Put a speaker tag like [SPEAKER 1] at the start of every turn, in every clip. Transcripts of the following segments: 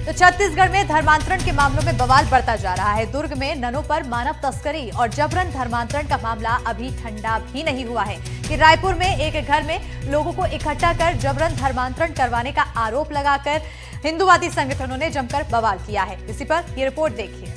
[SPEAKER 1] तो छत्तीसगढ़ में धर्मांतरण के मामलों में बवाल बढ़ता जा रहा है। दुर्ग में ननों पर मानव तस्करी और जबरन धर्मांतरण का मामला अभी ठंडा भी नहीं हुआ है कि रायपुर में एक घर में लोगों को इकट्ठा कर जबरन धर्मांतरण करवाने का आरोप लगाकर हिंदूवादी संगठनों ने जमकर बवाल किया है। इसी पर ये रिपोर्ट देखिए।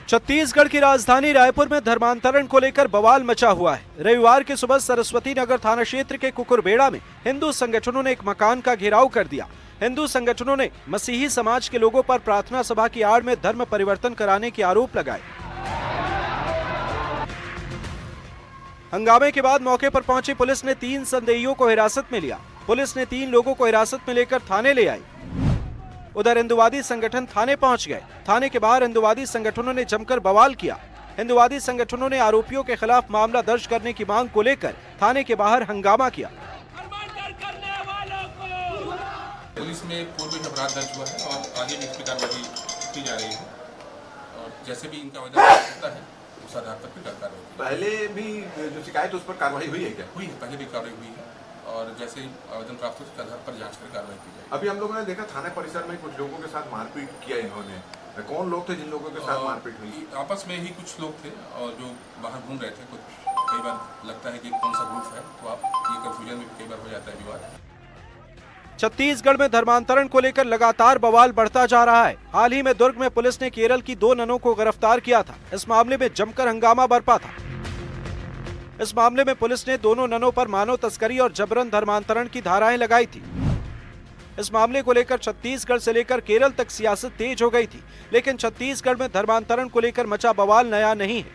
[SPEAKER 2] छत्तीसगढ़ की राजधानी रायपुर में धर्मांतरण को लेकर बवाल मचा हुआ है। रविवार की सुबह सरस्वती नगर थाना क्षेत्र के कुकुरबेड़ा में हिंदू संगठनों ने एक मकान का घेराव कर दिया। हिंदू संगठनों ने मसीही समाज के लोगों पर प्रार्थना सभा की आड़ में धर्म परिवर्तन कराने के आरोप लगाए। हंगामे के बाद मौके पर पहुंची पुलिस ने 3 संदेहियों को हिरासत में लिया। पुलिस ने 3 लोगों को हिरासत में लेकर थाने ले आई। उधर हिंदुवादी संगठन थाने पहुंच गए। थाने के बाहर हिंदुवादी संगठनों ने जमकर बवाल किया। हिंदुवादी संगठनों ने आरोपियों के खिलाफ मामला दर्ज करने की मांग को लेकर थाने के बाहर हंगामा किया।
[SPEAKER 3] पुलिस में पूर्व में अपराध दर्ज हुआ है और आगे भी इसकी कार्रवाई की जा रही है और जैसे भी इनका वजह होता है उस आधार पर फिर कार्रवाई।
[SPEAKER 4] पहले भी जो शिकायत उस पर कार्रवाई हुई है क्या?
[SPEAKER 3] हुई है, पहले भी कार्रवाई हुई है और जैसे आवेदन प्राप्त हो उसके आधार पर जांच कर कार्रवाई की जाएगी।
[SPEAKER 4] अभी हम लोगों ने देखा थाने परिसर में कुछ लोगों के साथ मारपीट किया इन्होंने। कौन लोग थे जिन लोगों के साथ मारपीट हुई?
[SPEAKER 3] आपस में ही कुछ लोग थे और जो बाहर घूम रहे थे। कुछ कई बार लगता है कि कौन सा ग्रुप है, तो आप ये कंफ्यूजन में कई बार हो जाता है विवाद।
[SPEAKER 2] छत्तीसगढ़ में धर्मांतरण को लेकर लगातार बवाल बढ़ता जा रहा है। हाल ही में दुर्ग में पुलिस ने केरल की 2 ननों को गिरफ्तार किया था। इस मामले में जमकर हंगामा बरपा था। इस मामले में पुलिस ने दोनों ननों पर मानव तस्करी और जबरन धर्मांतरण की धाराएं लगाई थी। इस मामले को लेकर छत्तीसगढ़ से लेकर केरल तक सियासत तेज हो गई थी, लेकिन छत्तीसगढ़ में धर्मांतरण को लेकर मचा बवाल नया नहीं है।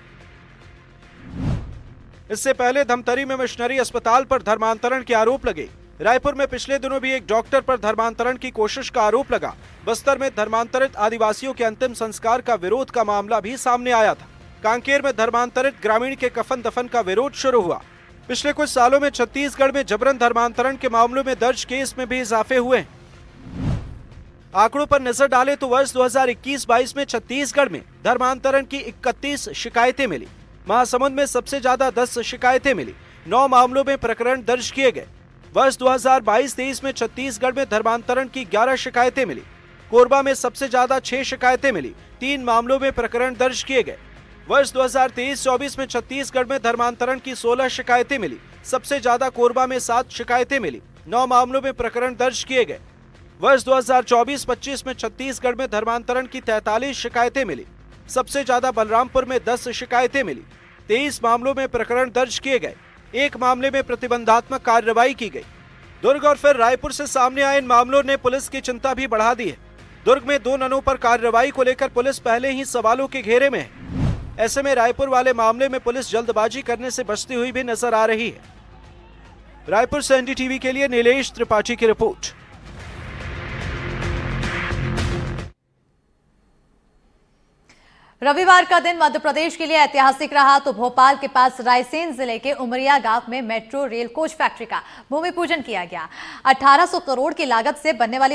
[SPEAKER 2] इससे पहले धमतरी में मिशनरी अस्पताल पर धर्मांतरण के आरोप लगे। रायपुर में पिछले दिनों भी एक डॉक्टर पर धर्मांतरण की कोशिश का आरोप लगा। बस्तर में धर्मांतरित आदिवासियों के अंतिम संस्कार का विरोध का मामला भी सामने आया था। कांकेर में धर्मांतरित ग्रामीण के कफन दफन का विरोध शुरू हुआ। पिछले कुछ सालों में छत्तीसगढ़ में जबरन धर्मांतरण के मामलों में दर्ज केस में भी इजाफे हुए हैं। आंकड़ों पर नजर डालें तो वर्ष 2021-22 में छत्तीसगढ़ में धर्मांतरण की 31 शिकायतें मिली। महासमुंद में सबसे ज्यादा 10 शिकायतें मिली। 9 मामलों में प्रकरण दर्ज किए गए। वर्ष 2022-23 में छत्तीसगढ़ में धर्मांतरण की 11 शिकायतें मिली। कोरबा में सबसे ज्यादा 6 शिकायतें मिली। 3 मामलों में प्रकरण दर्ज किए गए। वर्ष 2023-24 में छत्तीसगढ़ में धर्मांतरण की 16 शिकायतें मिली। सबसे ज्यादा कोरबा में 7 शिकायतें मिली। 9 मामलों में प्रकरण दर्ज किए गए। वर्ष 2024-25 में छत्तीसगढ़ में धर्मांतरण की 43 शिकायतें मिली। सबसे ज्यादा बलरामपुर में 10 शिकायतें मिली। 23 मामलों में प्रकरण दर्ज किए गए। 1 मामले में प्रतिबंधात्मक कार्रवाई की गई। दुर्ग और फिर रायपुर से सामने आए इन मामलों ने पुलिस की चिंता भी बढ़ा दी है। दुर्ग में 2 ननों पर कार्रवाई को लेकर पुलिस पहले ही सवालों के घेरे में है। ऐसे में रायपुर वाले मामले में पुलिस जल्दबाजी करने से बचती हुई भी नजर आ रही है। रायपुर से एनडीटीवी के लिए नीलेश त्रिपाठी की रिपोर्ट।
[SPEAKER 1] रविवार का दिन मध्य प्रदेश के लिए ऐतिहासिक रहा तो भोपाल के पास रायसेन जिले के उमरिया गांव में मेट्रो रेल कोच फैक्ट्री का भूमि पूजन किया गया। 1800 करोड़ की लागत से बनने वाली इस